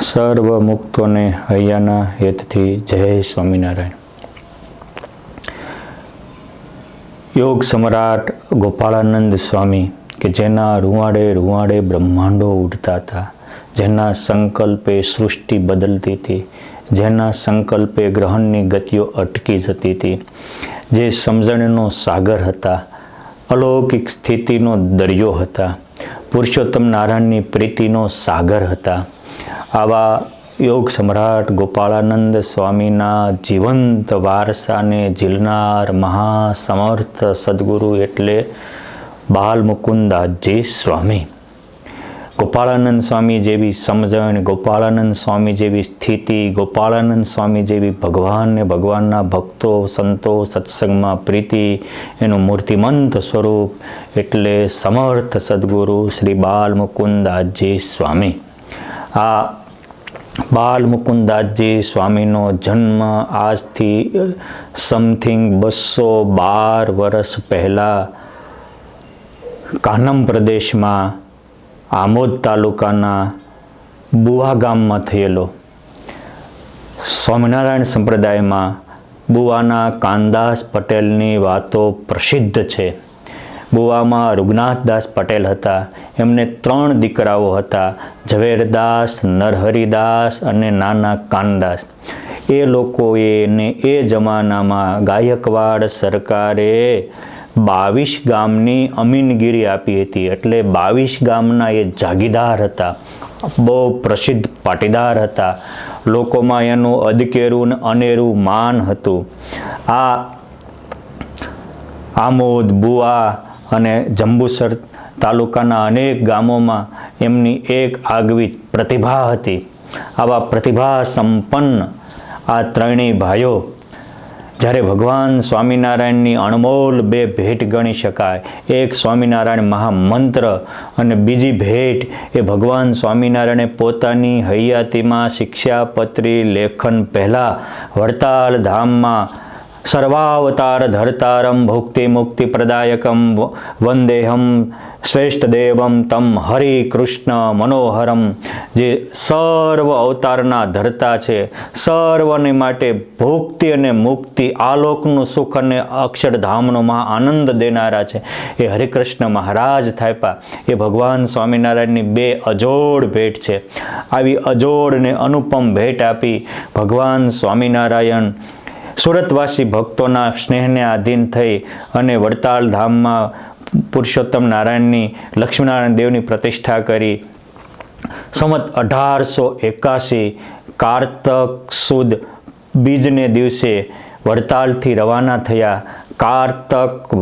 સર્વ મુક્તોને હૈયાના હેતથી જય સ્વામિનારાયણ. યોગ સમ્રાટ ગોપાળાનંદ સ્વામી કે જેના રૂવાડે રૂવાડે બ્રહ્માંડો ઉડતા હતા, જેના સંકલ્પે સૃષ્ટિ બદલતી હતી, જેના સંકલ્પે ગ્રહણની ગતિઓ અટકી જતી હતી, જે સમજણનો સાગર હતા, અલૌકિક સ્થિતિનો દરિયો હતા, પુરુષોત્તમ નારાયણની પ્રીતિનો સાગર હતા. આવા યોગ સમ્રાટ ગોપાળાનંદ સ્વામીના જીવંત વારસાને ઝીલનાર મહાસમર્થ સદગુરુ એટલે બાલમુકુદાસજી સ્વામી. ગોપાળાનંદ સ્વામી જેવી સમજણ, ગોપાળાનંદ સ્વામી જેવી સ્થિતિ, ગોપાળાનંદ સ્વામી જેવી ભગવાન ને ભગવાનના ભક્તો સંતો સત્સંગમાં પ્રીતિ, એનું મૂર્તિમંત સ્વરૂપ એટલે સમર્થ સદગુરુ શ્રી બાલમુકુદાસજી સ્વામી. આ બાલમુકુદાસજી સ્વામીનો જન્મ આજથી સમથિંગ 212 વર્ષ પહેલાં કાનમ પ્રદેશમાં આમોદ તાલુકાના બુવા ગામમાં થયેલો. સ્વામિનારાયણ સંપ્રદાયમાં બુવાના કાનદાસ પટેલની વાતો પ્રસિદ્ધ છે. બુવામાં રૂગનાથદાસ પટેલ હતા. એમને 3 દીકરાઓ હતા, ઝવેરદાસ, નરહરિદાસ અને નાના કાનદાસ. એ લોકોએ ને એ જમાનામાં ગાયકવાડ સરકારે 22 ગામની અમીનગીરી આપી હતી. એટલે 22 ગામના એ જાગીરદાર હતા, બહુ પ્રસિદ્ધ પાટીદાર હતા. લોકોમાં એનું અદકેરું ને અનેરું માન હતું. આ આમોદ, બુવા અને જંબુસર તાલુકાના અનેક ગામોમાં એમની એક આગવી પ્રતિભા હતી. આવા પ્રતિભા સંપન્ન આ ત્રણેય ભાઈઓ જ્યારે ભગવાન સ્વામિનારાયણની અણમોલ 2 ભેટ ગણી શકાય, એક સ્વામિનારાયણ મહામંત્ર અને બીજી ભેટ એ ભગવાન સ્વામિનારાયણે પોતાની હૈયાતીમાં શિક્ષાપત્રી લેખન પહેલાં વડતાલ ધામમાં સર્વાવતાર ધરતારમ ભુક્તિ મુક્તિ પ્રદાયકમ વંદેહમ શ્રેષ્ઠ દેવમ તમ હરિ કૃષ્ણ મનોહરમ, જે સર્વ અવતારના ધરતા છે, સર્વને માટે ભુક્તિ અને મુક્તિ, આલોકનું સુખ અને અક્ષરધામનો મહા આનંદ દેનારા છે, એ હરિકૃષ્ણ મહારાજ થાપ્યા. એ ભગવાન સ્વામિનારાયણની 2 અજોડ ભેટ છે. આવી અજોડ ને અનુપમ ભેટ આપી ભગવાન સ્વામિનારાયણ સુરતવાસી ભક્તોના સ્નેહને આધીન થઈ અને વડતાલ ધામમાં પુરુષોત્તમ નારાયણની, લક્ષ્મીનારાયણ દેવની પ્રતિષ્ઠા કરી. સંવત 1881 કારતક સુદ બીજને દિવસે વડતાલથી રવાના થયા. કારતક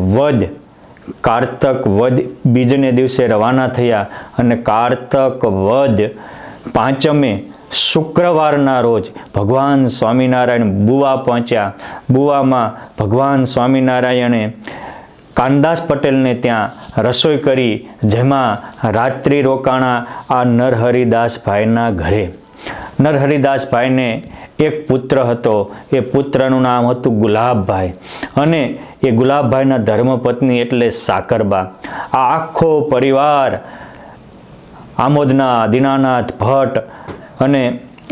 વદ બીજને દિવસે રવાના થયા અને કારતક વદ 5મે શુક્રવારના રોજ ભગવાન સ્વામિનારાયણ બુવા પહોંચ્યા. બુવામાં ભગવાન સ્વામિનારાયણે કાનદાસ પટેલને ત્યાં રસોઈ કરી, જેમાં રાત્રિ રોકાણા આ નરહરિદાસભાઈના ઘરે. નરહરિદાસભાઈને એક પુત્ર હતો. એ પુત્રનું નામ હતું ગુલાબભાઈ અને એ ગુલાબભાઈના ધર્મપત્ની એટલે સાકરબા. આ આખો પરિવાર આમોદના દીનાનાથ ભટ્ટ અને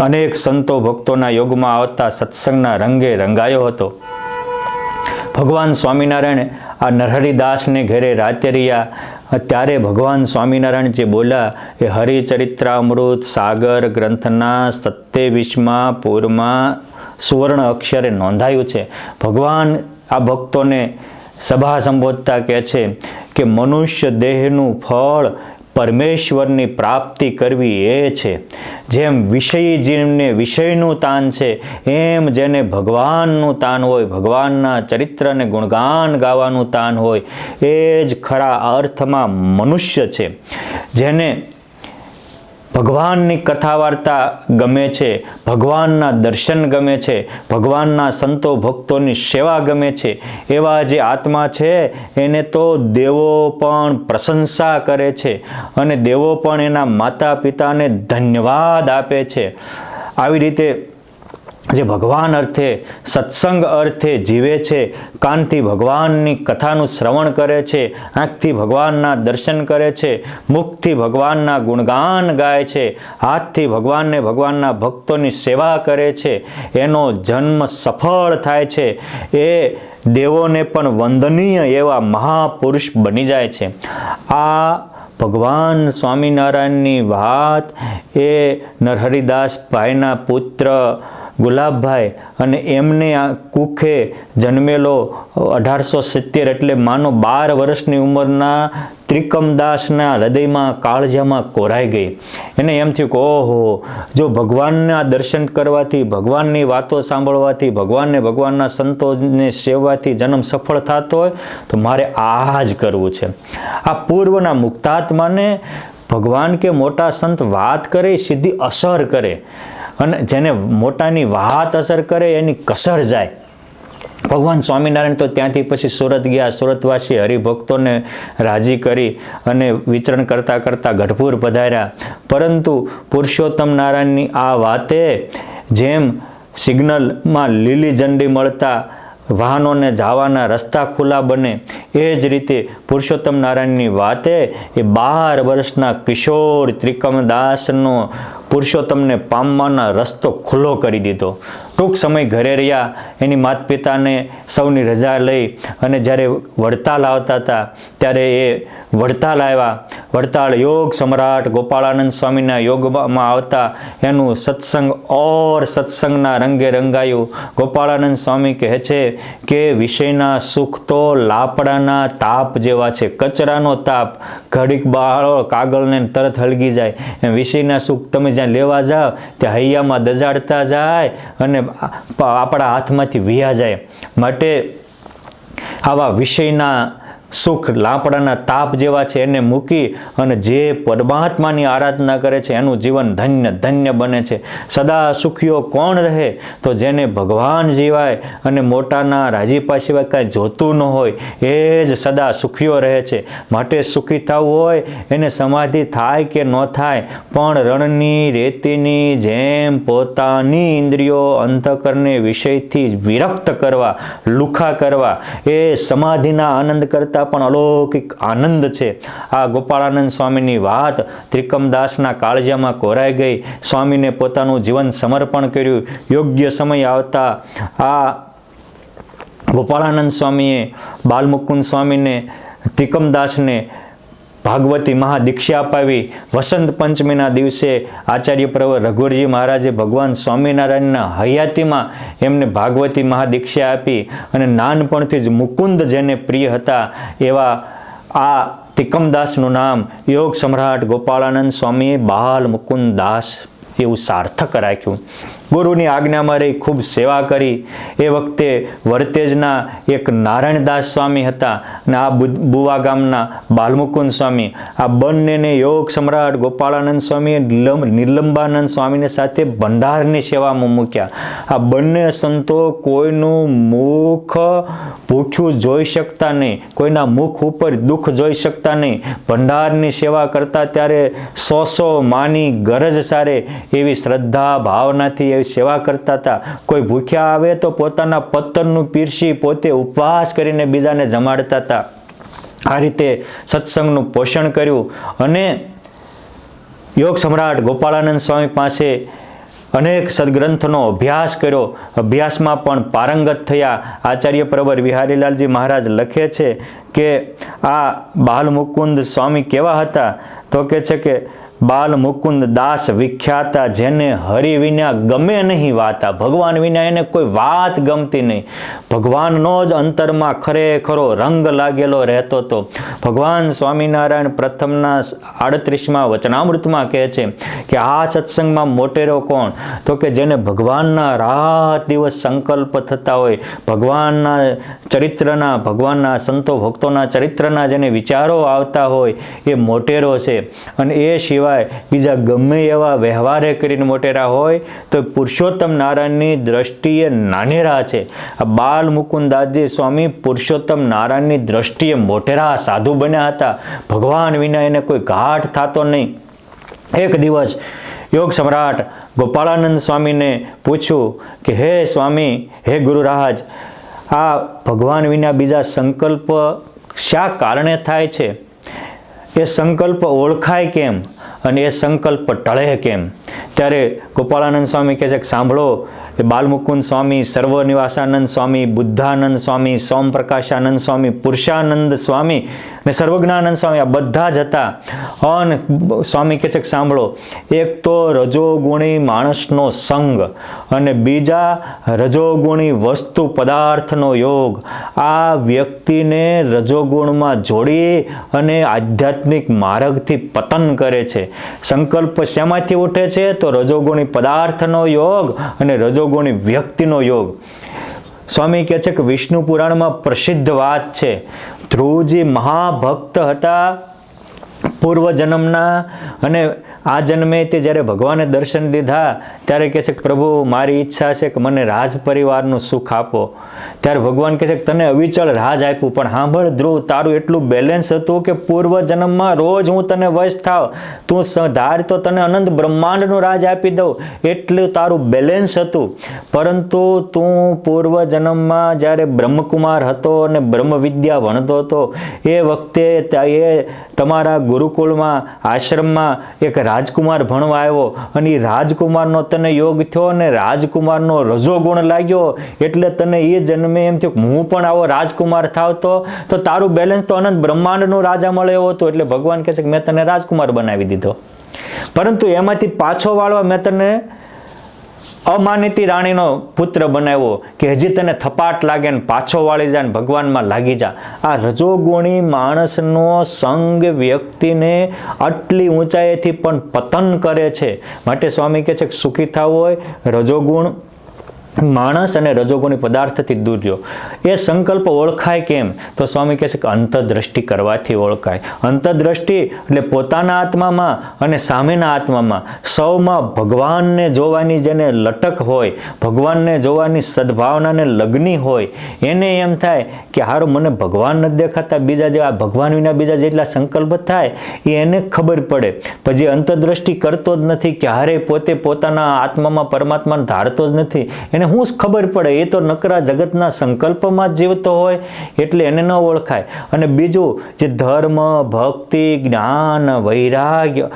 અનેક સંતો ભક્તોના યોગમાં આવતા સત્સંગના રંગે રંગાયો હતો. ભગવાન સ્વામિનારાયણ આ નરહરિદાસને ઘેરે રાતે રહ્યા. ત્યારે ભગવાન સ્વામિનારાયણ જે બોલ્યા એ હરિચરિત્રામૃત સાગર ગ્રંથના 27મા પૂરમાં સુવર્ણ અક્ષરે નોંધાયું છે. ભગવાન આ ભક્તોને સભા સંબોધતા કહે છે કે મનુષ્ય દેહનું ફળ પરમેશ્વરની પ્રાપ્તિ કરવી એ છે. જેમ વિષયી જીવને વિષયનું તાન છે, એમ જેને ભગવાનનું તાન હોય, ભગવાનના ચરિત્રને ગુણગાન ગાવાનું તાન હોય, એ જ ખરા અર્થમાં મનુષ્ય છે. જેને ભગવાનની કથા વાર્તા ગમે છે, ભગવાનના દર્શન ગમે છે, ભગવાનના સંતો ભક્તોની સેવા ગમે છે, એવા જે આત્મા છે એને તો દેવો પણ પ્રશંસા કરે છે અને દેવો પણ એના માતા પિતાને ધન્યવાદ આપે છે. આવી રીતે જે ભગવાન અર્થે સત્સંગ અર્થે જીવે છે, કાનથી ભગવાનની કથાનું શ્રવણ કરે છે, આંખથી ભગવાનના દર્શન કરે છે, મુખથી ભગવાનના ગુણગાન ગાય છે, હાથથી ભગવાનના ભક્તોની સેવા કરે છે, એનો જન્મ સફળ થાય છે, એ દેવોને પણ વંદનીય એવા મહાપુરુષ બની જાય છે. આ ભગવાન સ્વામિનારાયણની વાત એ નરહરિદાસ ભાઈના પુત્ર ગુલાબભાઈ અને એમને આ કુખે જન્મેલો 1870 એટલે માનો 12 વર્ષની ઉંમરના ત્રિકમદાસના હૃદયમાં કાળજામાં કોરાઈ ગઈ. એને એમ થયું કે ઓહો, જો ભગવાનના દર્શન કરવાથી, ભગવાનની વાતો સાંભળવાથી, ભગવાનના સંતોને સેવાથી જન્મ સફળ થતો હોય તો મારે આ જ કરવું છે. આ પૂર્વના મુક્તાત્માને ભગવાન કે મોટા સંત વાત કરે, સીધી અસર કરે, અને જેને મોટાની વાત અસર કરે એની કસર જાય. ભગવાન સ્વામિનારાયણ તો ત્યાંથી પછી સુરત ગયા. સુરતવાસી હરિભક્તોને રાજી કરી અને વિચરણ કરતાં કરતાં ગઢપુર પધાર્યા. પરંતુ પુરુષોત્તમ નારાયણની આ વાતે જેમ સિગ્નલમાં લીલી ઝંડી મળતા વાહનોને જવાના રસ્તા ખુલ્લા બને, એ જ રીતે પુરુષોત્તમ નારાયણની વાતે એ 12 વર્ષના કિશોર ત્રિકમદાસનો પુરુષોત્તમને પામવાનો રસ્તો ખુલ્લો કરી દીધો. ટૂંક સમય ઘરે રહ્યા. એની માતા પિતાને સૌની રજા લઈ અને જ્યારે વડતાલ આવતા હતા ત્યારે એ વડતાલ આવ્યા. વડતાલ યોગ સમ્રાટ ગોપાળાનંદ સ્વામીના યોગમાં આવતા એનું સત્સંગ ઓર સત્સંગના રંગે રંગાયું. ગોપાળાનંદ સ્વામી કહે છે કે વિષયના સુખ તો લાપડાના તાપ જેવા છે, કચરાનો તાપ, ઘડીક બાળો કાગળને તરત હળગી જાય. એમ વિષયના સુખ તમે જ્યાં લેવા જાઓ ત્યાં હૈયામાં દજાડતા જાય અને આપણા હાથમાંથી વિયા જાય. માટે આવા વિષયના સુખ લાપડાના તાપ જેવા છે, એને મૂકી અને જે પરમાત્માની આરાધના કરે છે એનું જીવન ધન્ય ધન્ય બને છે. સદા સુખીઓ કોણ રહે? તો જેને ભગવાન જીવાય અને મોટાના રાજીપા સિવાય કાંઈ જોતું ન હોય એ જ સદા સુખીઓ રહે છે. માટે સુખી થવું હોય એને સમાધિ થાય કે ન થાય, પણ રણની રેતીની જેમ પોતાની ઇન્દ્રિયો અંતઃકરણને વિષયથી વિરક્ત કરવા, લુખા કરવા, એ સમાધિના આનંદ કરતા પણ અલૌકિક આનંદ છે. આ ગોપાળાનંદ સ્વામીની વાત ત્રિકમદાસના કાળજામાં કોરાઈ ગઈ. સ્વામીને પોતાનું જીવન સમર્પણ કર્યું. યોગ્ય સમય આવતા આ ગોપાળાનંદ સ્વામીએ બાલમુકુંદ સ્વામીને, ત્રિકમદાસને ભાગવતી મહાદીક્ષા અપાવી. વસંત પંચમીના દિવસે આચાર્ય પ્રવર રઘુવરજી મહારાજે ભગવાન સ્વામિનારાયણના હયાતીમાં એમને ભાગવતી મહાદીક્ષા આપી અને નાનપણથી જ મુકુંદ જેને પ્રિય હતા એવા આ ત્રિકમદાસનું નામ યોગ સમ્રાટ ગોપાળાનંદ સ્વામીએ બાલ મુકુંદ દાસ એવું સાર્થક રાખ્યું. ગુરુની આજ્ઞામાં રહી ખૂબ સેવા કરી. એ વખતે વરતેજના એક નારાયણદાસ સ્વામી હતા અને આ બુવા ગામના બાલમુકુંદ સ્વામી. આ બંનેને યોગ સમ્રાટ ગોપાળાનંદ સ્વામીએ નિર્લંબાનંદ સ્વામીને સાથે ભંડારની સેવામાં મૂક્યા. આ બંને સંતો કોઈનું મુખ ભૂખ્યું જોઈ શકતા નહીં, કોઈના મુખ ઉપર દુઃખ જોઈ શકતા નહીં. ભંડારની સેવા કરતા ત્યારે 100 માની ગરજ સારે એવી શ્રદ્ધા ભાવનાથી એવી સેવા કરતા હતા. કોઈ ભૂખ્યા આવે તો પોતાના પત્તરનું પીરસી પોતે ઉપવાસ કરીને બીજાને જમાડતા હતા. આ રીતે સત્સંગનું પોષણ કર્યું અને યોગ સમ્રાટ ગોપાળાનંદ સ્વામી પાસે અનેક સદગ્રંથનો અભ્યાસ કર્યો. અભ્યાસમાં પણ પારંગત થયા. આચાર્ય પ્રવર વિહારીલાલજી મહારાજ લખે છે કે આ બાલમુકુંદ સ્વામી કેવા હતા? તો કહે છે કે બાલ મુકુંદ દાસ વિખ્યાતા, જેને હરિ વિના ગમે નહીં વાતા. ભગવાન વિના એને કોઈ વાત ગમતી નહીં. ભગવાનનો જ અંતરમાં ખરેખરો રંગ લાગેલો રહેતો હતો. ભગવાન સ્વામિનારાયણ પ્રથમના 38માં વચનામૃતમાં કહે છે કે આ સત્સંગમાં મોટેરો કોણ? તો કે જેને ભગવાનના રાત દિવસ સંકલ્પ થતા હોય, ભગવાનના ચરિત્રના, ભગવાનના સંતો ભક્તોના ચરિત્રના જેને વિચારો આવતા હોય એ મોટેરો છે. અને એ સિવાય બીજા ગમે એવા વ્યવહારે કરીને મોટેરા હોય તો પુરુષોત્તમ નારાયણની દ્રષ્ટિએ નાનેરા છે. આ બાલ મુકુંદાસજી સ્વામી પુરુષોત્તમ નારાયણની દ્રષ્ટિએ મોટેરા સાધુ બન્યા હતા. ભગવાન વિના એને કોઈ ઘાટ થતો નહીં. એક દિવસ યોગ સમ્રાટ ગોપાળાનંદ સ્વામીને પૂછ્યું કે હે સ્વામી, હે ગુરુરાજ, આ ભગવાન વિના બીજા સંકલ્પ શા કારણે થાય છે? એ સંકલ્પ ઓળખાય કેમ અને એ સંકલ્પ ટળે કેમ? ત્યારે ગોપાળાનંદ સ્વામી કહે છે કે સાંભળો, એ બાલમુકુંદ સ્વામી, સર્વનિવાસાનંદ સ્વામી, બુદ્ધાનંદ સ્વામી, સોમપ્રકાશાનંદ સ્વામી, પુરુષાનંદ સ્વામી ને સર્વજ્ઞાનંદ સ્વામી, આ બધા જ હતા. અને સ્વામી કહે છે કે સાંભળો, એક તો રજોગુણી માણસનો સંગ અને બીજા રજોગુણી વસ્તુ પદાર્થનો યોગ આ વ્યક્તિને રજોગુણમાં જોડી અને આધ્યાત્મિક માર્ગથી પતન કરે છે. સંકલ્પ શેમાંથી ઉઠે છે? તો રજોગુણી પદાર્થનો યોગ અને રજોગુણી વ્યક્તિનો યોગ. સ્વામી કહે છે કે વિષ્ણુ પુરાણમાં પ્રસિદ્ધ વાત છે, ધ્રુવજી મહાભક્ત હતા પૂર્વ જન્મના, અને આ જન્મે તે જ્યારે ભગવાને દર્શન લીધા ત્યારે કહે છે કે પ્રભુ, મારી ઈચ્છા છે કે મને રાજ પરિવારનું સુખ આપો. ત્યારે ભગવાન કહે છે કે તને અવિચળ રાજ આપ્યું, પણ સાંભળ ધ્રુવ, તારું એટલું બેલેન્સ હતું કે પૂર્વ જન્મમાં રોજ હું તને વશ થાવ, તું ધાર તો તને અનંત બ્રહ્માંડનું રાજ આપી દઉં, એટલું તારું બેલેન્સ હતું. પરંતુ તું પૂર્વ જન્મમાં જ્યારે બ્રહ્મકુમાર હતો અને બ્રહ્મ વિદ્યા ભણતો હતો, એ વખતે એ તમારા ગુરુકુળમાં આશ્રમમાં એક રાજકુમાર ભણવા આવ્યો અને એ રાજકુમારનો તને યોગ થયો અને રાજકુમારનો રજોગુણ લાગ્યો, એટલે તને એ જન્મે એમ થયું હું પણ આવો રાજકુમાર થાવતો તો તારું બેલેન્સ તો અનંત બ્રહ્માંડનું રાજા મળે એવો હતો. એટલે ભગવાન કહે છે કે મેં તને રાજકુમાર બનાવી દીધો, પરંતુ એમાંથી પાછો વાળવા મેં તને અમાનિતી રાણીનો પુત્ર બનાવ્યો કે હજી તને થપાટ લાગે ને પાછો વાળી જાય ને ભગવાનમાં લાગી જા. આ રજોગુણી માણસનો સંગ વ્યક્તિને આટલી ઊંચાઈથી પણ પતન કરે છે. માટે સ્વામી કહે છે કે સુખી થવું હોય રજોગુણ માણસ અને રજોગુણી પદાર્થથી દૂર રહ્યો. એ સંકલ્પ ઓળખાય કેમ? તો સ્વામી કહે છે કે અંતરદ્રષ્ટિ કરવાથી ઓળખાય. અંતરદ્રષ્ટિ એટલે પોતાના આત્મામાં અને સામેના આત્મામાં સૌમાં ભગવાનને જોવાની જેને લટક હોય, ભગવાનને જોવાની સદભાવનાને લગ્ની હોય, એને એમ થાય કે હારું મને ભગવાન નથી દેખાતા, બીજા જે આ ભગવાન વિના બીજા જેટલા સંકલ્પ થાય એ એને ખબર પડે. પછી અંતરદ્રષ્ટિ કરતો જ નથી, ક્યારેય પોતે પોતાના આત્મામાં પરમાત્માને ધારતો જ નથી, એને હું ખબર પડે? એ તો નકરા જગતના સંકલ્પમાં જ જીવતો હોય, એટલે એને ન ઓળખાય. અને બીજું જે ધર્મ, ભક્તિ, જ્ઞાન, વૈરાગ્ય,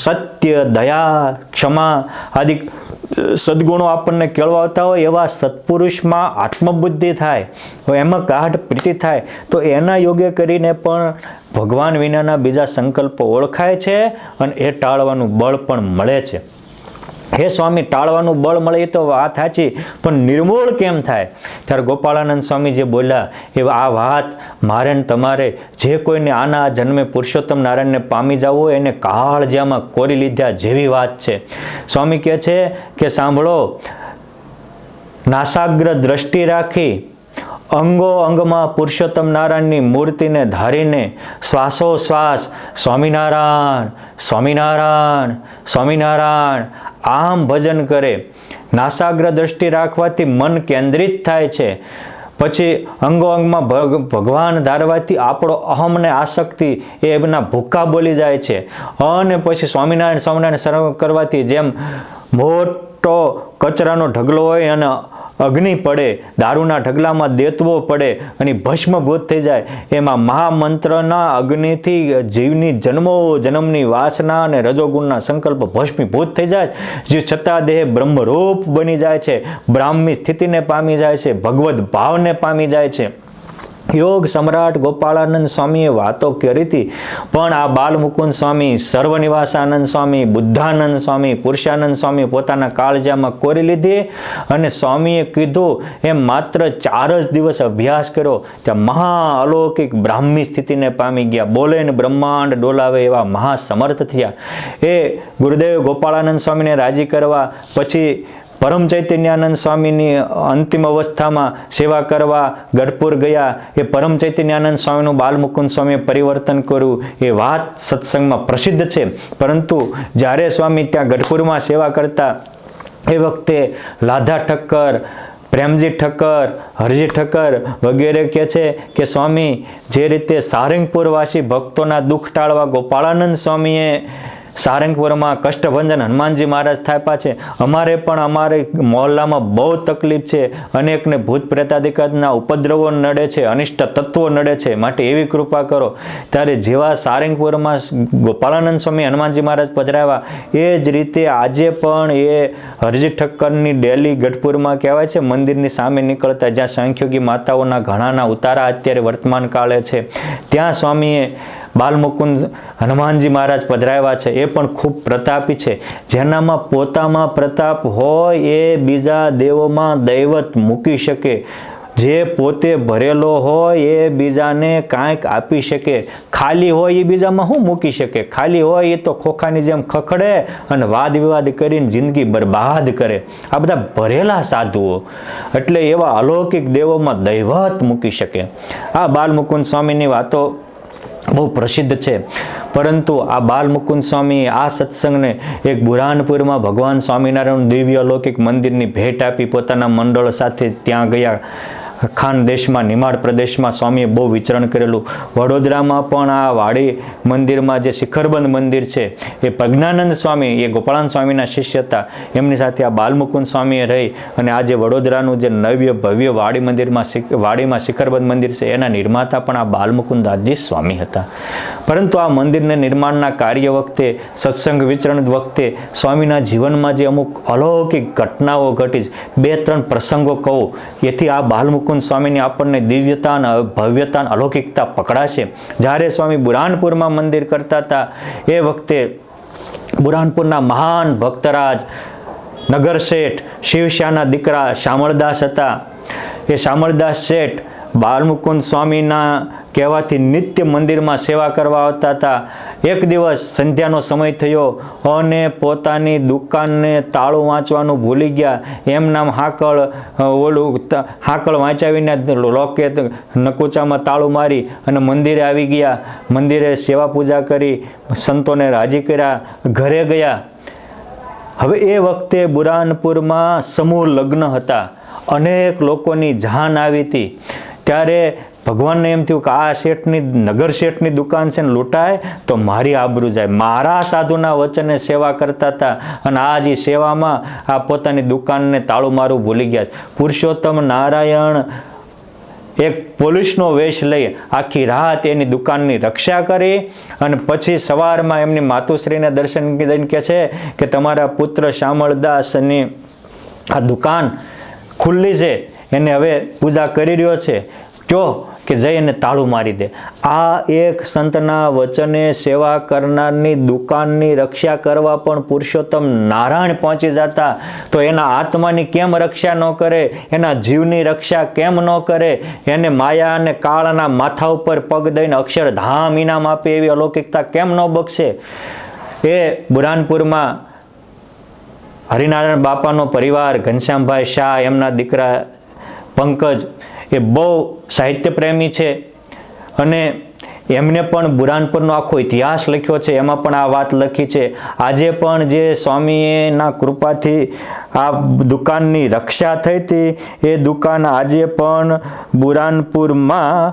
સત્ય, દયા, ક્ષમા આદિ સદગુણો આપણને કેળવાતા હોય એવા સત્પુરુષમાં આત્મબુદ્ધિ થાય, એમાં ગાઢ પ્રીતિ થાય, તો એના યોગે કરીને પણ ભગવાન વિનાના બીજા સંકલ્પો ઓળખાય છે અને એ ટાળવાનું બળ પણ મળે છે. હે સ્વામી, ટાળવાનું બળ મળે એ તો વાત સાચી, પણ નિર્મૂળ કેમ થાય? ત્યારે ગોપાળાનંદ સ્વામી જે બોલ્યા એ આ વાત મારે ને તમારે જે કોઈને આના જન્મે પુરુષોત્તમ નારાયણને પામી જવું હોય એને કાળજામાં કોરી લીધા જેવી વાત છે. સ્વામી કહે છે કે સાંભળો, નાસાગ્ર દ્રષ્ટિ રાખી અંગો અંગમાં પુરુષોત્તમ નારાયણની મૂર્તિને ધારીને શ્વાસોશ્વાસ સ્વામિનારાયણ સ્વામિનારાયણ સ્વામિનારાયણ આમ ભજન કરે. નાસાગ્ર દ્રષ્ટિ રાખવાથી મન કેન્દ્રિત થાય છે. પછી અંગો અંગમાં ભગવાન ધારવાથી આપણો અહમ ને આસક્તિ એ એમના ભૂક્કા બોલી જાય છે. અને પછી સ્વામિનારાયણ સ્વામિનારાયણ સર્વ કરવાથી જેમ મોટો કચરાનો ઢગલો હોય અને અગ્નિ પડે, દારૂના ઢગલામાં દેતવો પડે અને ભસ્મભૂત થઈ જાય, એમાં મહામંત્રના અગ્નિથી જીવની જન્મો જન્મની વાસના અને રજોગુણના સંકલ્પ ભસ્મીભૂત થઈ જાય, જે છતાં દેહ બ્રહ્મરૂપ બની જાય છે, બ્રાહ્મી સ્થિતિને પામી જાય છે, ભગવદ ભાવને પામી જાય છે. યોગ સમ્રાટ ગોપાળાનંદ સ્વામીએ વાતો કરી હતી, પણ આ બાલમુકુંદ સ્વામી, સર્વનિવાસાનંદ સ્વામી, બુદ્ધાનંદ સ્વામી, પુરુષાનંદ સ્વામી પોતાના કાળજામાં કોરી લીધી અને સ્વામીએ કીધું એમ માત્ર 4 જ દિવસ અભ્યાસ કર્યો ત્યાં મહા અલૌકિક બ્રાહ્મી સ્થિતિને પામી ગયા. બોલે ને બ્રહ્માંડ ડોલાવે એવા મહાસમર્થ થયા. એ ગુરુદેવ ગોપાળાનંદ સ્વામીને રાજી કરવા પછી પરમ ચૈતન્યાનંદ સ્વામીની અંતિમ અવસ્થામાં સેવા કરવા ગઢપુર ગયા. એ પરમ ચૈતન્યાનંદ સ્વામીનું બાલમુકુંદ સ્વામીએ પરિવર્તન કર્યું એ વાત સત્સંગમાં પ્રસિદ્ધ છે. પરંતુ જ્યારે સ્વામી ત્યાં ગઢપુરમાં સેવા કરતા એ વખતે લાધા ઠક્કર, પ્રેમજી ઠક્કર, હરજી ઠક્કર વગેરે કહે છે કે સ્વામી જે રીતે સારંગપુરવાસી ભક્તોના દુઃખ ટાળવા ગોપાળાનંદ સ્વામીએ સારંગપુરમાં કષ્ટભંજન હનુમાનજી મહારાજ સ્થાપ્યા છે. અમારે પણ અમારે મહોલ્લામાં બહુ તકલીફ છે, અનેકને ભૂત પ્રેતાદિકના ઉપદ્રવો નડે છે, અનિષ્ટ તત્વો નડે છે, માટે એવી કૃપા કરો. ત્યારે જેવા સારંગપુરમાં ગોપાળાનંદ સ્વામી હનુમાનજી મહારાજ પધરાવ્યા, એ જ રીતે આજે પણ એ હરજી ઠક્કરની ડેલી ગઢપુરમાં કહેવાય છે મંદિરની સામે નીકળતા, જ્યાં સાંખ્યોગી માતાઓના ઘણાના ઉતારા અત્યારે વર્તમાન કાળે છે, ત્યાં સ્વામીએ બાલમુકુંદ હનુમાનજી મહારાજ પધરાવ્યા છે. એ પણ ખૂબ પ્રતાપી છે. જેનામાં પોતામાં પ્રતાપ હોય એ બીજા દેવોમાં દૈવત મૂકી શકે. જે પોતે ભરેલો હોય એ બીજાને કાંઈક આપી શકે. ખાલી હોય એ બીજામાં શું મૂકી શકે? ખાલી હોય એ તો ખોખાની જેમ ખખડે અને વાદ વિવાદ કરીને જિંદગી બરબાદ કરે. આ બધા ભરેલા સાધુઓ, એટલે એવા અલૌકિક દેવોમાં દૈવત મૂકી શકે. આ બાલમુકુંદ સ્વામીની વાતો બહુ પ્રસિદ્ધ છે. પરંતુ આ બાલમુકુંદ સ્વામી આ સત્સંગને એક બુરહાનપુરમાં ભગવાન સ્વામિનારાયણ દિવ્ય અલૌકિક મંદિરની ભેટ આપી પોતાના મંડળ સાથે ત્યાં ગયા. ખાન દેશમાં નિમાડ પ્રદેશમાં સ્વામીએ બહુ વિચરણ કરેલું. વડોદરામાં પણ આ વાડી મંદિરમાં જે શિખરબંધ મંદિર છે એ પ્રજ્ઞાનંદ સ્વામી, એ ગોપાળાનંદ સ્વામીના શિષ્ય હતા, એમની સાથે આ બાલમુકુંદ સ્વામીએ રહી અને આજે વડોદરાનું જે નવ્ય ભવ્ય વાડીમાં શિખરબંધ મંદિર છે એના નિર્માતા પણ આ બાલમુકુંદ દાસજી સ્વામી હતા. પરંતુ આ મંદિરના નિર્માણના કાર્ય વખતે, સત્સંગ વિચરણ વખતે સ્વામીના જીવનમાં જે અમુક અલૌકિક ઘટનાઓ ઘટી, 2-3 પ્રસંગો કહું, એથી આ બાલમુકુંદ સ્વામીની આપણને દિવ્યતા અને ભવ્યતા અને અલૌકિકતા પકડાશે. જ્યારે સ્વામી બુરહાનપુરમાં મંદિર કરતા હતા એ વખતે બુરહાનપુરના મહાન ભક્તરાજ નગર શેઠ શિવશ્યાના દીકરા શામળદાસ હતા. એ શામળદાસ શેઠ બાલમુકુંદ સ્વામીના કહેવાથી નિત્ય મંદિરમાં સેવા કરવા આવતા હતા. એક દિવસ સંધ્યાનો સમય થયો અને પોતાની દુકાનને તાળું વાંચવાનું ભૂલી ગયા. એમ નામ હાકળ વાંચાવીને લોકે નકુચામાં તાળું મારી અને મંદિરે આવી ગયા. મંદિરે સેવા પૂજા કરી, સંતોને રાજી કર્યા, ઘરે ગયા. હવે એ વખતે બુરહાનપુરમાં સમૂહ લગ્ન હતા, અનેક લોકોની જાન આવી હતી. ત્યારે ભગવાનને એમ થયું કે આ શેઠની, નગર શેઠની દુકાન છે ને લૂંટાય તો મારી આબરૂ જાય. મારા સાધુના વચને સેવા કરતા હતા અને આ જે સેવામાં આ પોતાની દુકાનને તાળું મારું ભૂલી ગયા. પુરુષોત્તમ નારાયણ એક પોલીસનો વેશ લઈ આખી રાત એની દુકાનની રક્ષા કરી અને પછી સવારમાં એમની માતુશ્રીને દર્શન દઈને કહે છે કે તમારા પુત્ર શામળદાસની આ દુકાન ખુલ્લી છે, એને હવે પૂજા કરી રહ્યો છે, કયો કે જઈ એને તાળું મારી દે. આ એક સંતના વચને સેવા કરનારની દુકાનની રક્ષા કરવા પણ પુરુષોત્તમ નારાયણ પહોંચી જતા તો એના આત્માની કેમ રક્ષા ન કરે? એના જીવની રક્ષા કેમ ન કરે? એને માયા અને કાળના માથા ઉપર પગ દઈને અક્ષરધામ ઇનામ આપે એવી અલૌકિકતા કેમ ન બક્ષે? એ બુરહાનપુરમાં હરિનારાયણ બાપાનો પરિવાર, ઘનશ્યામભાઈ શાહ, એમના દીકરા પંકજ, એ બહુ સાહિત્ય પ્રેમી છે અને એમને પણ બુરહાનપુરનો આખો ઇતિહાસ લખ્યો છે. એમાં પણ આ વાત લખી છે. આજે પણ જે સ્વામીના કૃપાથી આ દુકાનની રક્ષા થઈ હતી, એ દુકાન આજે પણ બુરહાનપુરમાં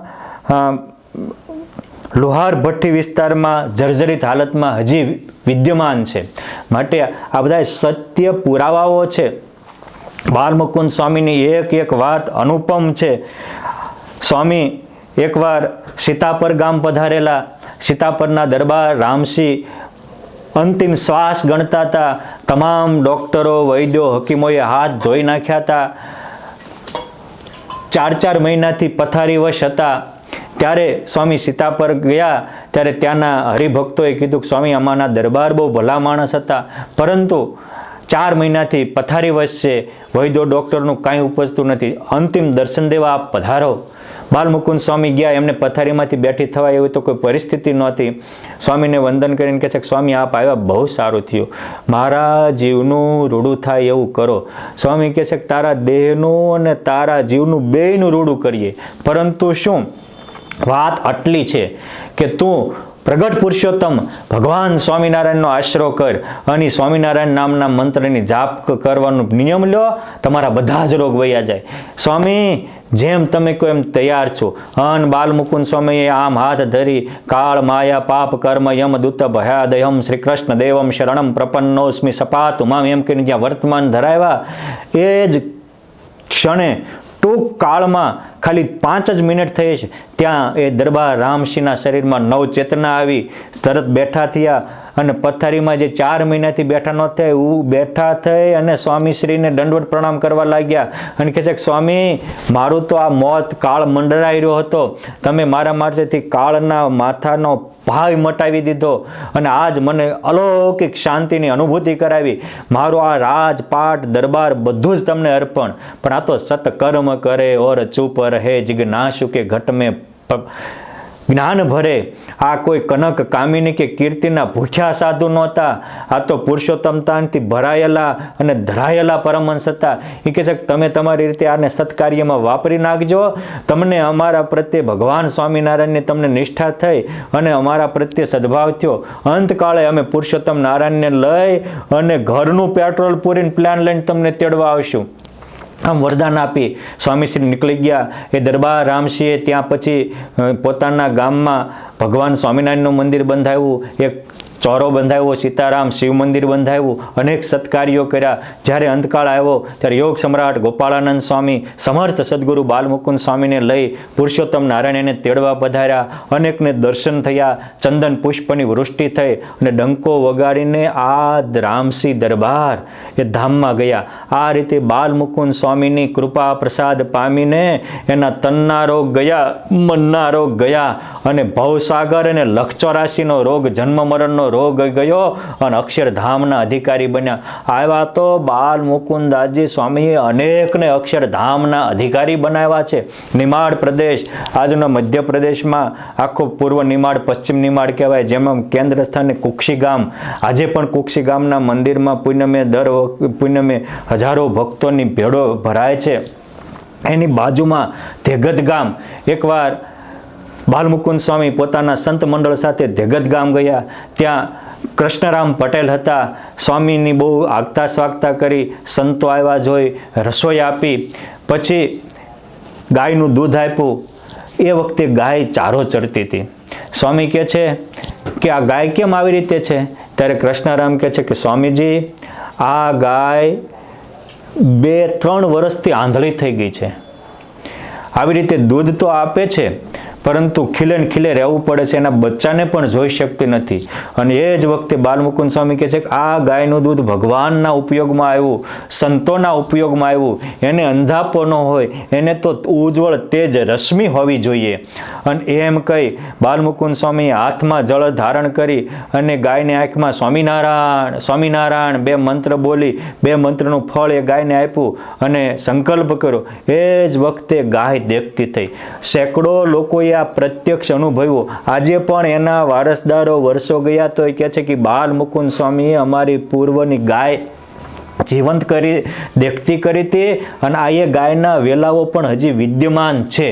લોહાર ભઠ્ઠી વિસ્તારમાં જર્જરિત હાલતમાં હજી વિદ્યમાન છે. માટે આ બધા સત્ય પુરાવાઓ છે. બાલમુકુંદ સ્વામીની એક વાત અનુપમ છે. સ્વામી એકવાર સીતાપર ગામ પધારેલા. સીતાપરના દરબાર રામસિંહ અંતિમ શ્વાસ ગણતા હતા. તમામ ડૉક્ટરો, વૈદ્યો, હકીમોએ હાથ ધોઈ નાખ્યા હતા. 4 મહિનાથી પથારીવશ હતા. ત્યારે સ્વામી સીતાપર ગયા ત્યારે ત્યાંના હરિભક્તોએ કીધું કે સ્વામી અમારા દરબાર બહુ ભલા માણસ હતા, પરંતુ 4 મહિનાથી પથારીવશ છે, વૈદ્યો ડૉક્ટરનું કાંઈ ઉપજતું નથી, અંતિમ દર્શન દેવા આપ પધારો. બાલમુકુંદ સ્વામી ગયા. એમને પથારીમાંથી બેઠી થવાય એવી તો કોઈ પરિસ્થિતિ નહોતી. સ્વામીને વંદન કરીને કહે છે કે સ્વામી આપ આવ્યા, બહુ સારું થયું, મારા જીવનું રૂડું થાય એવું કરો. સ્વામી કહે છે કે તારા દેહનું અને તારા જીવનું બેયનું રૂડું કરીએ, પરંતુ શું વાત આટલી છે કે તું પ્રગટ પુરુષોત્તમ ભગવાન સ્વામિનારાયણનો આશરો કર અને સ્વામિનારાયણ નામના મંત્રની જાપ કરવાનો નિયમ લો, તમારા બધા જ રોગ વયા જાય. સ્વામી જેમ તમે કહો એમ તૈયાર છો. અન બાલમુકુંદ સ્વામીએ આમ હાથ ધરી કાળ માયા પાપ કર્મ યમ દૂત ભયાદયમ શ્રી કૃષ્ણ દેવમ શરણમ પ્રપન્નોસ્મિ સપાતુ મામ એમ કહીને જ્યાં વર્તમાન ધરાવ્યા એ જ ક્ષણે ટૂંક કાળમાં ખાલી 5 જ મિનિટ થઈ છે ત્યાં એ દરબાર રામસિંહના શરીરમાં નવચેતના આવી, તરત બેઠા થયા અને પથારીમાં જે 4 મહિનાથી બેઠા ન થયા એવું બેઠા થઈ અને સ્વામીશ્રીને દંડવત પ્રણામ કરવા લાગ્યા અને કહે છે કે સ્વામી મારું તો આ મોત કાળ મંડરાઈ રહ્યો હતો, તમે મારા માટેથી કાળના માથાનો ભાવ મટાવી દીધો અને આજ મને અલૌકિક શાંતિની અનુભૂતિ કરાવી. મારો આ રાજપાટ દરબાર બધું જ તમને અર્પણ. પણ આ તો સતકર્મ કરે ઓર ચૂપ રહે જિજ્ઞાસુ કે ઘટ મેં જ્ઞાન ભરે. આ કોઈ કનક કામિની કે કીર્તિના ભૂખ્યા સાધુ નહોતા, આ તો પુરુષોત્તમતાથી ભરાયેલા અને ધરાયેલા પરમહંસ હતા. એ કહે છે કે તમે તમારી રીતે આને સત્કાર્યમાં વાપરી નાખજો. તમને અમારા પ્રત્યે ભગવાન સ્વામિનારાયણની તમને નિષ્ઠા થઈ અને અમારા પ્રત્યે સદભાવ થયો. અંતકાળે અમે પુરુષોત્તમ નારાયણને લઈ અને ઘરનું પેટ્રોલ પૂરીને પ્લાન લઈને તમને તેડવા આવશું. આમ વરદાન આપી સ્વામીશ્રી નીકળી ગયા. એ દરબાર રામસિંહે ત્યાં પછી પોતાના ગામમાં ભગવાન સ્વામિનારાયણનું મંદિર બંધાવ્યું, એક ચોરો બંધાવ્યો, સીતારામ શિવ મંદિર બંધાવ્યું, અનેક સત્કાર્યો કર્યા. જ્યારે અંતકાળ આવ્યો ત્યારે યોગ સમ્રાટ ગોપાળાનંદ સ્વામી સમર્થ સદગુરુ બાલમુકુંદ સ્વામીને લઈ પુરુષોત્તમ નારાયણને તેડવા પધાર્યા. અનેકને દર્શન થયા, ચંદન પુષ્પની વૃષ્ટિ થઈ અને ડંકો વગાડીને આ રામસિંહ દરબાર એ ધામમાં ગયા. આ રીતે બાલમુકુંદ સ્વામીની કૃપા પ્રસાદ પામીને એના તનના રોગ ગયા, મનના રોગ ગયા અને ભવસાગર અને લક્ષ84નો રોગ, જન્મ મરણનો રોગ ગયો અને અક્ષરધામના અધિકારી બન્યા. આવ્યા તો બાલમુકુંદાસજી સ્વામીએ અનેકને અક્ષરધામના અધિકારી બનાવ્યા છે. નિમાડ પ્રદેશ, આજનો મધ્યપ્રદેશમાં આખો પૂર્વ નિમાડ, પશ્ચિમ નિમાડ કહેવાય, જેમાં કેન્દ્ર સ્થાને કુક્ષી ગામ. આજે પણ કુક્ષી ગામના મંદિરમાં પૂનમે પૂનમે હજારો ભક્તોની ભેળો ભરાય છે. એની બાજુમાં ધેગત ગામ. એકવાર બાલમુકુંદ સ્વામી પોતાના સંત મંડળ સાથે ધેગત ગામ ગયા. ત્યાં કૃષ્ણરામ પટેલ હતા. સ્વામીની બહુ આગતા સ્વાગતા કરી, સંતો આવ્યા જોઈ રસોઈ આપી, પછી ગાયનું દૂધ આપ્યું. એ વખતે ગાય ચારો ચરતી હતી. સ્વામી કહે છે કે આ ગાય કેમ આવી રીતે છે? ત્યારે કૃષ્ણરામ કહે છે કે સ્વામીજી આ ગાય 2-3 વર્ષથી આંધળી થઈ ગઈ છે. આવી રીતે દૂધ તો આપે છે પરંતુ ખીલે ને ખીલે રહેવું પડે છે, એના બચ્ચાને પણ જોઈ શકતી નથી. અને એ જ વખતે બાલમુકુંદ સ્વામી કહે છે કે આ ગાયનું દૂધ ભગવાનના ઉપયોગમાં આવ્યું, સંતોના ઉપયોગમાં આવ્યું. એને અંધાપો ન હોય, એને તો ઉજ્જવળ તેજ રશ્મિ હોવી જોઈએ. અને એમ કહી બાલમુકુંદ સ્વામીએ હાથમાં જળ ધારણ કરી અને ગાયની આંખમાં સ્વામિનારાયણ સ્વામિનારાયણ 2 મંત્ર બોલી, 2 મંત્રનું ફળ એ ગાયને આપ્યું અને સંકલ્પ કર્યો. એ જ વખતે ગાય દેખતી થઈ. સેંકડો લોકોએ આ પ્રત્યક્ષ અનુભવ્યું. આજે પણ એના વારસદારો વર્ષો ગયા તો એ કહે છે કે બાલમુકુંદ સ્વામીએ અમારી પૂર્વની ગાય જીવંત કરી દેખતી કરી હતી અને આ એ ગાયના વેલાઓ પણ હજી વિદ્યમાન છે.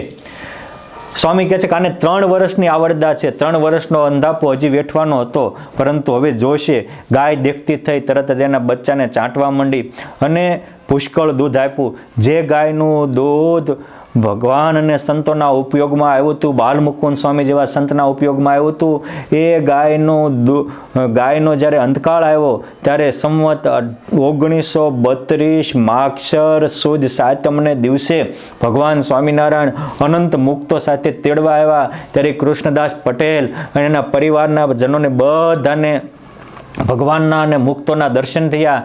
સ્વામી કહે છે કે આને 3 વર્ષની આવરદા છે, 3 વર્ષનો અંધાપો હજી વેઠવાનો હતો, પરંતુ હવે જોશે. ગાય દેખતી થઈ, તરત જ એના બચ્ચાને ચાટવા માંડી અને પુષ્કળ દૂધ આપ્યું. જે ગાયનું દૂધ ભગવાન અને સંતોના ઉપયોગમાં આવ્યું હતું, બાલમુકુંદ સ્વામી જેવા સંતના ઉપયોગમાં આવ્યું હતું, એ ગાયનો જ્યારે અંતકાળ આવ્યો ત્યારે સંવત 1932 માગશર સુદ સાતમને દિવસે ભગવાન સ્વામિનારાયણ અનંત મુક્તો સાથે તેડવા આવ્યા. ત્યારે કૃષ્ણદાસ પટેલ અને એના પરિવારના જનોને બધાને ભગવાનના અને મુક્તોના દર્શન થયા.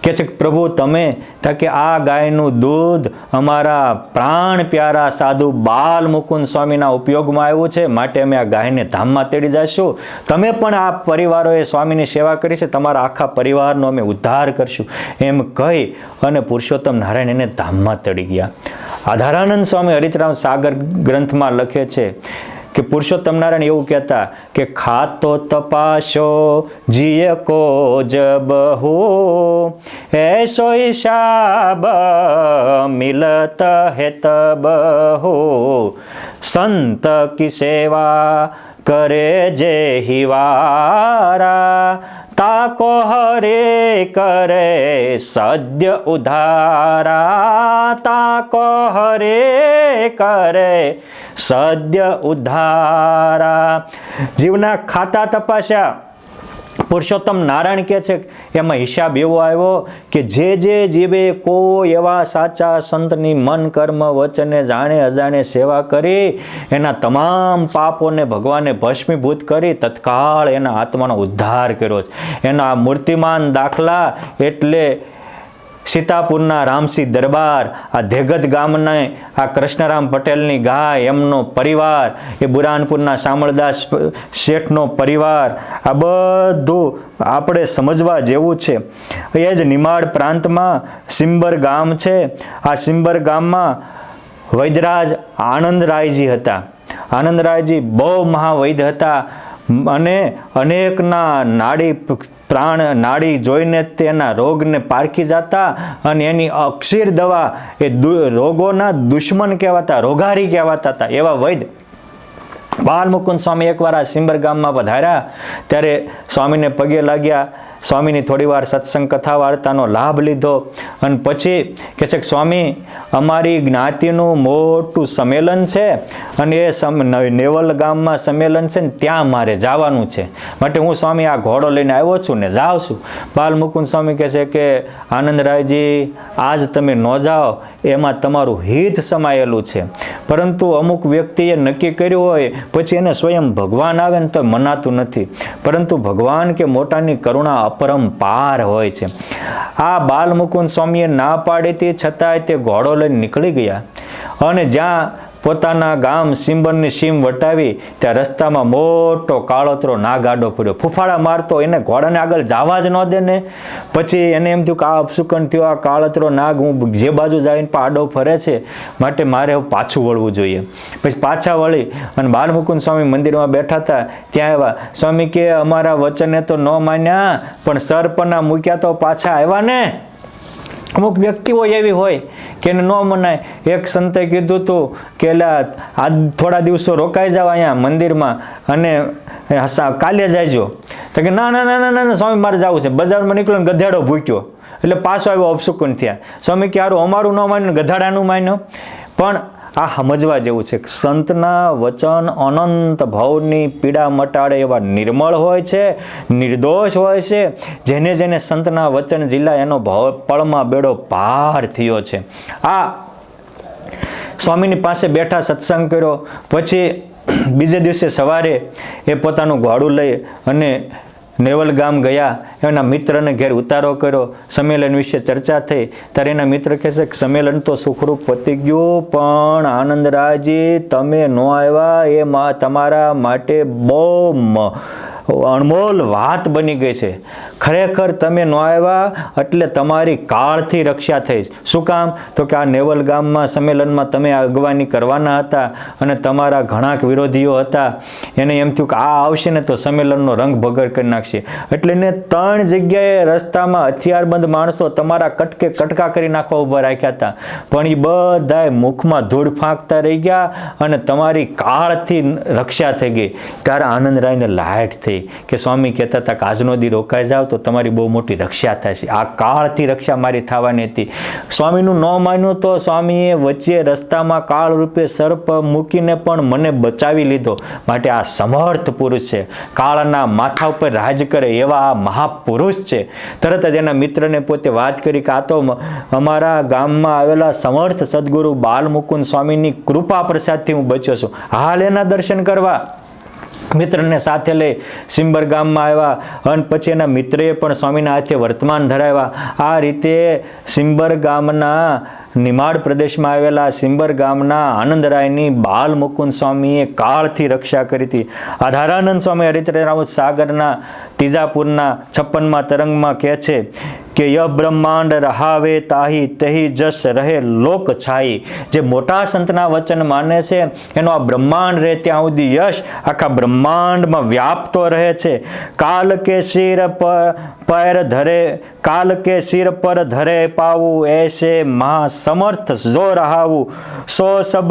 કે છે પ્રભુ તમે કે આ ગાયનું દૂધ અમારા પ્રાણ પ્યારા સાધુ બાલમુકુંદ સ્વામીના ઉપયોગમાં આવ્યું છે, માટે અમે આ ગાયને ધામમાં તેડી જઈશું. તમે પણ આ પરિવારોએ સ્વામીની સેવા કરી છે, તમારા આખા પરિવારનો અમે ઉદ્ધાર કરશું. એમ કહી અને પુરુષોત્તમ નારાયણ એને ધામમાં તેડી ગયા. આધારાનંદ સ્વામી હરિચરામ સાગર ગ્રંથમાં લખે છે કે પુરુષોત્તમ નારાયણ એવું કહેતા કે ખાતો તપાશો જીય કો જબ હો એસો હિસાબ મિલત હે તબ હો સંત કી સેવા કરે જે હિવારા, તાકો હરે કરે સદ્ય ઉધારા, તાકો હરે કરે સદ્ય ઉધારા. જીવના ખાતા તપાસ્યા. પુરુષોત્તમ નારાયણ કહે છે એમાં હિસાબ એવો આવ્યો કે જે જીવે કોઈ એવા સાચા સંતની મન કર્મ વચને જાણે અજાણે સેવા કરી એના તમામ પાપોને ભગવાને ભસ્મીભૂત કરી તત્કાળ એના આત્માનો ઉદ્ધાર કર્યો છે. એના મૂર્તિમાન દાખલા એટલે સીતાપુરના રામસિંહ દરબાર, આ ધેગત ગામના આ કૃષ્ણરામ પટેલની ગાય, એમનો પરિવાર, એ બુરાનપુરના શામળદાસ શેઠનો પરિવાર, આ બધું આપણે સમજવા જેવું છે. એ જ નિમાડ પ્રાંતમાં સિંબર ગામ છે. આ સિંબર ગામમાં વૈદરાજ આનંદરાયજી હતા. આનંદરાયજી બહુ મહાવૈદ હતા અને અનેકના નાડી જોઈને તેના રોગને પારખી જતા અને એની અક્ષીર દવા એ રોગોના દુશ્મન કહેવાતા, રોગારી કહેવાતા હતા. એવા વૈદ બાલમુકુંદ સ્વામી એકવાર આ સિંબર ગામમાં પધાર્યા ત્યારે સ્વામીને પગે લાગ્યા. સ્વામીની થોડી વાર સત્સંગ કથા વાર્તાનો લાભ લીધો અને પછી કહે છે કે સ્વામી, અમારી જ્ઞાતિનું મોટું સંમેલન છે અને એ નેવલ ગામમાં સંમેલન છે ને ત્યાં મારે જવાનું છે, માટે હું સ્વામી આ ઘોડો લઈને આવ્યો છું ને જાઉં છું. બાલમુકુંદ સ્વામી કહે છે કે આનંદરાયજી, આજ તમે ન જાઓ એમાં તમારું હિત સમાયેલું છે, પરંતુ અમુક વ્યક્તિએ નક્કી કર્યું હોય પછી એને સ્વયં ભગવાન આવે ને તો મનાતું નથી, પરંતુ ભગવાન કે મોટાની કરુણા અપરંપાર હોય છે. આ બાલમુકુંદ સ્વામીએ ના પાડી હતી છતાંય તે ઘોડો લઈને નીકળી ગયા અને જ્યાં પોતાના ગામ સિંબરની સીમ વટાવી ત્યાં રસ્તામાં મોટો કાળોતરો નાગાડો પડ્યો. ફૂફાડા મારતો, એને ઘોડાને આગળ જવા જ ન દે ને. પછી એને એમ થયું કે આ અપશુકન થયો, આ કાળોતરો નાગ હું જે બાજુ જઈને આડો ફરે છે, માટે મારે પાછું વળવું જોઈએ. પછી પાછા વળી અને બાલમુકુંદ સ્વામી મંદિરમાં બેઠા હતા ત્યાં આવ્યા. સ્વામી કે અમારા વચને તો ન માન્યા પણ સરપના મૂક્યા તો પાછા આવ્યા ને. અમુક વ્યક્તિઓ એવી હોય કે એને ન મનાય. એક સંતે કીધું હતું કે આ થોડા દિવસો રોકાઈ જાવ અહીંયા મંદિરમાં અને કાલે જાયજો. તો કે ના ના ના ના સ્વામી મારે જવું છે. બજારમાં નીકળ્યો ને ગધેડો ભૂક્યો એટલે પાછો આવ્યો, અપશુકન થયા. સ્વામી કે હારું અમારું ન માન્યું, ગધાડાનું માન્યો. પણ આ સમજવા જેવું છે. સંતના વચન અનંત ભવની પીડા મટાડે એવા નિર્મળ હોય છે, નિર્દોષ હોય છે. જેને જેને સંતના વચન ઝીલા એનો પળમાં બેડો પાર થયો છે. આ સ્વામીની પાસે બેઠા સત્સંગ કર્યો. પછી બીજે દિવસે સવારે એ પોતાનું ઘોડું લઈ અને નેવલ ગામ ગયા. એના મિત્રને ઘેર ઉતારો કર્યો. સંમેલન વિશે ચર્ચા થઈ ત્યારે એના મિત્ર કહે છે કે સંમેલન તો સુખરૂપ પતી ગયું, પણ આનંદરાયજી તમે ન આવ્યા એ તમારા માટે બહુ અણમોલ વાત બની ગઈ છે. ખરેખર તમે ન આવ્યા એટલે તમારી કાળથી રક્ષા થઈ. શું કામ? તો કે આ નેવલ ગામમાં સંમેલનમાં તમે અગવાની કરવાના હતા અને તમારા ઘણા વિરોધીઓ હતા. એને એમ થયું કે આ આવશે ને તો સંમેલનનો રંગ ભગર કરી નાખશે, એટલે એને 3 જગ્યાએ રસ્તામાં હથિયારબંધ માણસો તમારા કટકા કરી નાખવા ઊભા રાખ્યા હતા. પણ એ બધાએ મુખમાં ધૂળ ફાંકતા રહી ગયા અને તમારી કાળથી રક્ષા થઈ ગઈ. ત્યારે આનંદરાયને લાઈટ થઈ કે સ્વામી કહેતા હતા કે આજનો દી રોકાઈ જાવ તો તમારી બહુ મોટી રક્ષા થશે. આ કાળથી રક્ષા મારી થવાની હતી. સ્વામીનું ન માન્યું તો સ્વામીએ વચ્ચે રસ્તામાં કાળ રૂપે સર્પ મૂકીને પણ મને બચાવી લીધો. માટે આ સમર્થ પુરુષ છે, કાળના માથા ઉપર રાજ કરે એવા આ મહાપુરુષ છે. તરત જ એના મિત્રને પોતે વાત કરી કે આ તો અમારા ગામમાં આવેલા સમર્થ સદગુરુ બાલમુકુંદ સ્વામીની કૃપા પ્રસાદથી હું બચ્યો છું. હાલ એના દર્શન કરવા મિત્રને સાથે લઈ સિંબર ગામમાં આવ્યા અને પછી એના મિત્રએ પણ સ્વામીના હાથે વર્તમાન ધરાવ્યા. આ રીતે સિંબર ગામના નિમાડ પ્રદેશમાં આવેલા સિંબર ગામના આનંદરાયની બાલમુકુંદ સ્વામીએ કાળથી રક્ષા કરી હતી. આધારાનંદ સ્વામી હરિચરણામૃત સાગરના તીજાપુરના 56મા તરંગમાં કહે છે કે ય બ્રહ્માંડ રહાવે તાહી તહી જસ રહે લોક છાઈ. જે મોટા સંતના વચન માને છે એનો આ બ્રહ્માંડ રહે ત્યાં સુધી યશ આખા બ્રહ્માંડમાં વ્યાપતો રહે છે. કાલ કે શિર પર ધરે પાવું એસે મહા સમર્થ જો રહાવું સો સબ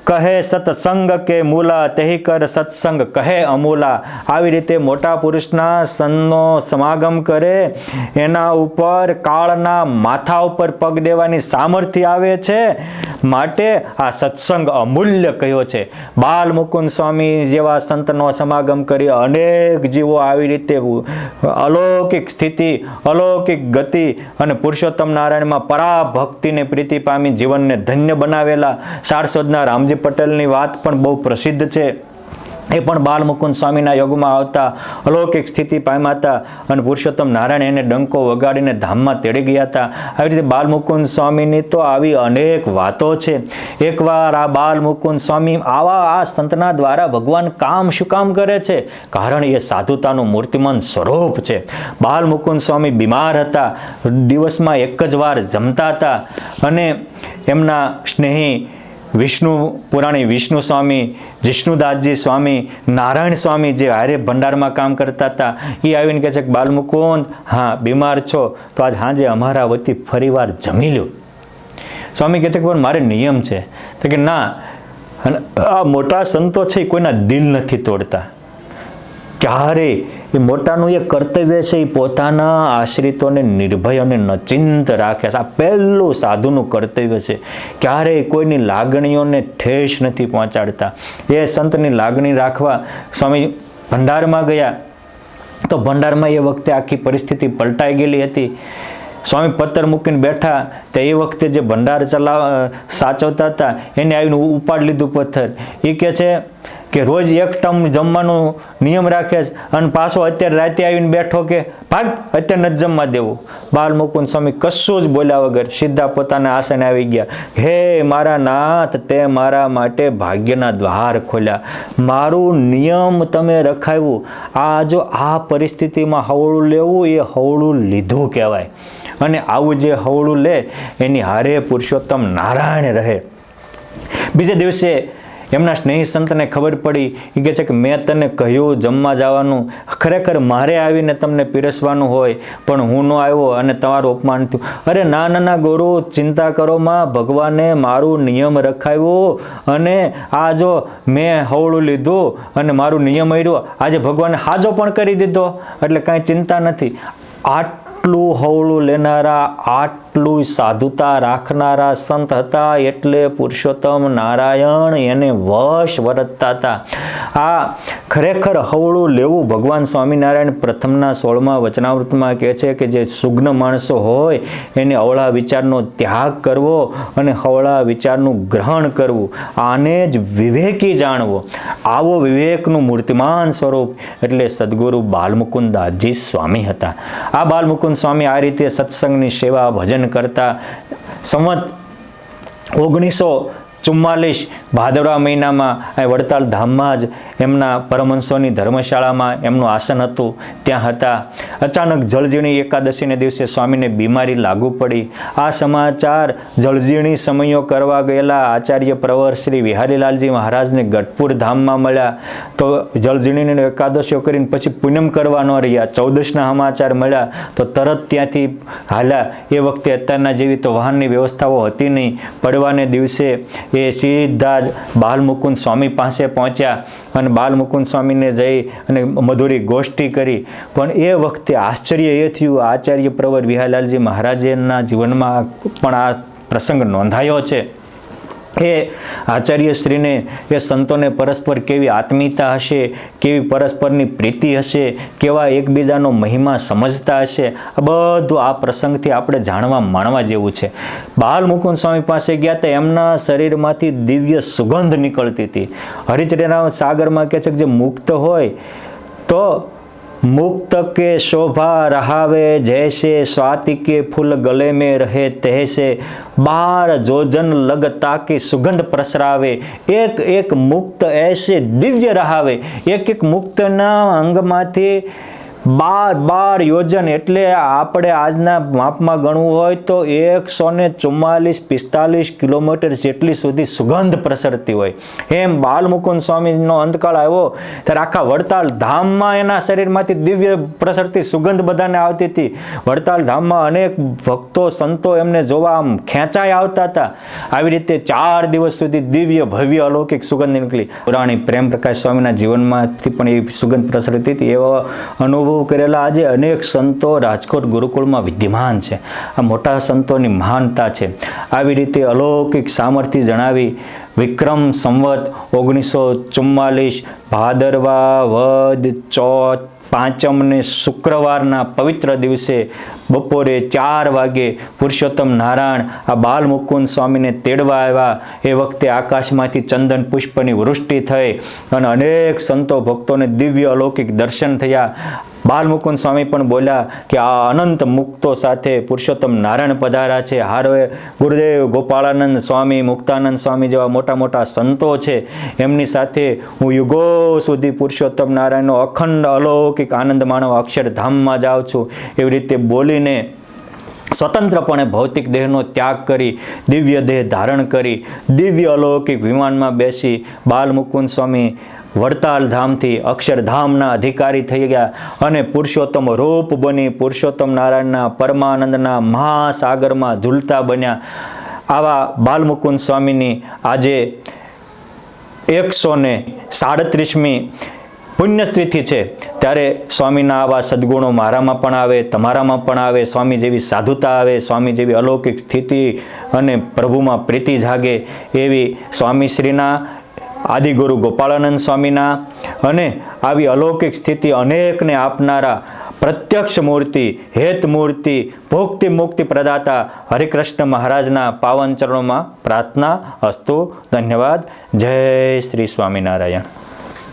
કહે સત્સંગ કે મૂલા તેહી કર સત્સંગ કહે અમૂલા. આવી રીતે મોટા પુરુષના સંતનો સમાગમ કરે એના ઉપર કાળના માથા ઉપર પગ દેવાની સામર્થ્ય આવે છે. માટે આ સત્સંગ અમૂલ્ય કહ્યો છે. બાલ મુકુંદ સ્વામી જેવા સંતનો સમાગમ કરી અનેક જીવો આવી રીતે અલૌકિક સ્થિતિ, અલૌકિક ગતિ અને પુરુષોત્તમ નારાયણમાં પરાભક્તિને પ્રીતિ પામી જીવનને ધન્ય બનાવેલા સારસ્વતના રામજી પટેલની વાત પણ બહુ પ્રસિદ્ધ છે. એ પણ બાલમુકુંદ સ્વામીના યોગમાં આવતા અલૌકિક સ્થિતિ પામ્યા હતા અને પુરુષોત્તમ નારાયણ એને ડંકો વગાડીને ધામમાં તેડી ગયા હતા. આવી રીતે બાલમુકુંદ સ્વામીની તો આવી અનેક વાતો છે. એકવાર આ બાલમુકુંદ સ્વામી આ સંતના દ્વારા ભગવાન કામ શું કામ કરે છે? કારણ એ સાધુતાનું મૂર્તિમંત સ્વરૂપ છે. બાલમુકુંદ સ્વામી બીમાર હતા, દિવસમાં એક જ વાર જમતા હતા અને એમના સ્નેહી વિષ્ણુ પુરાણી વિષ્ણુ સ્વામી, જિષ્ણુદાસજી સ્વામી, નારાયણ સ્વામી જે હારે ભંડારમાં કામ કરતા હતા, એ આવીને કહે છે કે બાલમુકુંદ, હા બીમાર છો તો આજ સાંજે અમારા વતી ફરીવાર જમી લો. સ્વામી કહે છે કે પણ મારે નિયમ છે. તો કે ના, અને આ મોટા સંતો છે એ કોઈના દિલ નથી તોડતા. ક્યારે એ મોટાનું એ કર્તવ્ય છે એ પોતાના આશ્રિતોને નિર્ભય અને નચિંત રાખે છે. આ પહેલું સાધુનું કર્તવ્ય છે. ક્યારેય કોઈની લાગણીઓને ઠેસ નથી પહોંચાડતા. એ સંતની લાગણી રાખવા સ્વામી ભંડારમાં ગયા તો ભંડારમાં એ વખતે આખી પરિસ્થિતિ પલટાઈ ગયેલી હતી. સ્વામી પથ્થર મૂકીને બેઠા તો એ વખતે જે ભંડાર સાચવતા હતા એને આવીને ઉપાડી લીધું પથ્થર. એ કહે છે કે રોજ એક ટાઈમ જમવાનું નિયમ રાખે છે અને પાછો અત્યારે રાતે આવીને બેઠો કે ભાગ અત્યારે નથી જમવા દેવું. બાલમુકુંદ સ્વામી કશું જ બોલ્યા વગર સીધા પોતાના આસને આવી ગયા. હે મારા નાથ, તે મારા માટે ભાગ્યના દ્વાર ખોલ્યા, મારું નિયમ તમે રખાવ્યું. આ જો આ પરિસ્થિતિમાં હવળું લેવું એ હવળું લીધું કહેવાય. અને આવું જે હવળું લે એની હારે પુરુષોત્તમ નારાયણ રહે. બીજે દિવસે એમના સ્નેહી સંતને ખબર પડી. એ કહે છે કે મેં તને કહ્યું જમવા જવાનું, ખરેખર મારે આવીને તમને પીરસવાનું હોય પણ હું ન આવ્યો અને તમારું અપમાન થયું. અરે ના ના ના ગુરુ, ચિંતા કરો માં, ભગવાને મારું નિયમ રખાવ્યું અને આ જો મેં હવળું લીધું અને મારું નિયમ આવ્યું, આજે ભગવાને હાજો પણ કરી દીધો, એટલે કાંઈ ચિંતા નથી. આટલું હવળું લેનારા, આટલું સાધુતા રાખનારા સંત હતા એટલે પુરુષોત્તમ નારાયણ એને વશ વર્તતા હતા. આ ખરેખર હવળું લેવું ભગવાન સ્વામિનારાયણ પ્રથમના 16મા વચનામૃતમાં કહે છે કે જે સુગ્ન માણસો હોય એને અવળા વિચારનો ત્યાગ કરવો અને હવળા વિચારનું ગ્રહણ કરવું, આને જ વિવેકી જાણવો. આવો વિવેકનું મૂર્તિમાન સ્વરૂપ એટલે સદગુરુ બાલમુકુંદાસજી સ્વામી હતા. આ બાલમુકુંદ સ્વામી આ રીતે સત્સંગની સેવા, ભજન કરતા. સંવત 1944 ભાદરવા મહિનામાં અહીં વડતાલ ધામમાં જ એમના પરમહંસોની ધર્મશાળામાં એમનું આસન હતું, ત્યાં હતા. અચાનક જળઝીણી એકાદશીને દિવસે સ્વામીને બીમારી લાગુ પડી. આ સમાચાર જળઝીણી સમયો કરવા ગયેલા આચાર્ય પ્રવર શ્રી વિહારીલાલજી મહારાજને ગઢપુર ધામમાં મળ્યા. તો જળઝીણીને એકાદશીઓ કરીને પછી પૂનમ કરવા ન રહ્યા. 14ના સમાચાર મળ્યા તો તરત ત્યાંથી હાલ્યા. એ વખતે અત્યારના જેવી તો વાહનની વ્યવસ્થાઓ હતી નહીં. પડવાને દિવસે એ સીધા જ બાલમુકુંદ સ્વામી પાસે પહોંચ્યા અને બાલમુકુંદ સ્વામીને જઈ અને મધુરી ગોષ્ઠી કરી. પણ એ વખતે આશ્ચર્ય એ થયું, આચાર્ય પ્રવર વિહારીલાલજી મહારાજના જીવનમાં પણ આ પ્રસંગ નોંધાયો છે. એ આચાર્યશ્રીને એ સંતોને પરસ્પર કેવી આત્મીયતા હશે, કેવી પરસ્પરની પ્રીતિ હશે, કેવા એકબીજાનો મહિમા સમજતા હશે, આ બધું આ પ્રસંગથી આપણે જાણવા માણવા જેવું છે. બાલમુકુંદ સ્વામી પાસે ગયા તો એમના શરીરમાંથી દિવ્ય સુગંધ નીકળતી હતી. હરિચરણામૃત સાગરમાં કહે છે કે જે મુક્ત હોય તો मुक्त के शोभा रहावे जैसे स्वाति के फूल गले में रहे तैसे 12 जोजन लगता की सुगंध प्रसरावे एक एक मुक्त ऐसे दिव्य रहावे. एक एक मुक्तना अंगमाथी 12 યોજન એટલે આપણે આજના માપમાં ગણવું હોય તો 144-45 કિલોમીટર જેટલી સુધી સુગંધ પ્રસરતી હોય. એમ બાલમુકુંદ સ્વામીનો અંતકાળ આવ્યો ત્યારે આખા વડતાલ ધામમાં એના શરીરમાંથી દિવ્ય પ્રસરતી સુગંધ બધાને આવતી હતી. વડતાલ ધામમાં અનેક ભક્તો સંતો એમને જોવા આમ ખેંચાઈ આવતા હતા. આવી રીતે 4 દિવસ સુધી દિવ્ય ભવ્ય અલૌકિક સુગંધ નીકળી. પુરાણી પ્રેમ પ્રકાશ સ્વામીના જીવનમાંથી પણ એ સુગંધ પ્રસરતી હતી. એવો અનુભવ કરેલા આજે અનેક સંતો રાજકોટ ગુરુકુળમાં વિદ્યમાન છે. આ મોટા સંતોની મહાનતા છે. આવી રીતે અલૌકિક સામર્થ્ય જણાવી વિક્રમ સંવત 1944 ભાદરવા વદ ચોથ પાંચમને શુક્રવારના પવિત્ર દિવસે બપોરે 4 વાગે પુરુષોત્તમ નારાયણ આ બાલમુકુંદ સ્વામીને તેડવા આવ્યા. એ વખતે આકાશમાંથી ચંદન પુષ્પની વૃષ્ટિ થઈ અને અનેક સંતો ભક્તોને દિવ્ય અલૌકિક દર્શન થયા. બાલમુકુંદ સ્વામી પણ બોલ્યા કે આ અનંત મુક્તો સાથે પુરુષોત્તમ નારાયણ પધાર્યા છે. હારોએ ગુરુદેવ ગોપાળાનંદ સ્વામી, મુક્તાનંદ સ્વામી જેવા મોટા મોટા સંતો છે. એમની સાથે હું યુગો સુધી પુરુષોત્તમ નારાયણનો અખંડ અલૌકિક આનંદ માણવા અક્ષરધામમાં જાઉં છું. એવી રીતે બોલીને સ્વતંત્રપણે ભૌતિક દેહનો ત્યાગ કરી દિવ્ય દેહ ધારણ કરી દિવ્ય અલૌકિક વિમાનમાં બેસી બાલમુકુંદ સ્વામી વડતાલ ધામથી અક્ષરધામના અધિકારી થઈ ગયા અને પુરુષોત્તમ રૂપ બની પુરુષોત્તમ નારાયણના પરમાનંદના મહાસાગરમાં ઝૂલતા બન્યા. આવા બાલમુકુંદ સ્વામીની આજે 137મી પુણ્યતિથિ છે. ત્યારે સ્વામીના આવા સદ્ગુણો મારામાં પણ આવે, તમારામાં પણ આવે. સ્વામી જેવી સાધુતા આવે, સ્વામી જેવી અલૌકિક સ્થિતિ અને પ્રભુમાં પ્રીતિ જાગે એવી સ્વામીશ્રીના આદિગુરુ ગોપાળાનંદ સ્વામીના અને આવી અલૌકિક સ્થિતિ અનેકને આપનારા પ્રત્યક્ષ મૂર્તિ, હેત મૂર્તિ, ભોક્તિ મુક્તિ પ્રદાતા હરિકૃષ્ણ મહારાજના પાવન ચરણોમાં પ્રાર્થના અસ્તુ. ધન્યવાદ. જય શ્રી સ્વામિનારાયણ.